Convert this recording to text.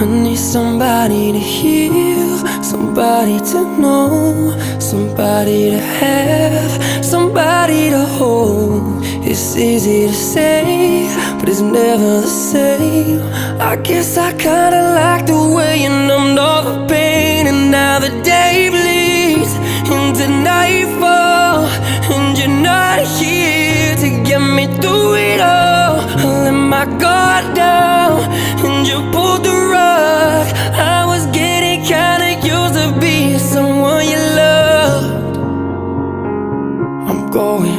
I need somebody to heal, somebody to know, somebody to have, somebody to hold. It's easy to say, but it's never the same. I guess I kinda like the way you numbed all the pain. And now the day bleeds into nightfall, and you're not here to get me through it all. I let my guard down,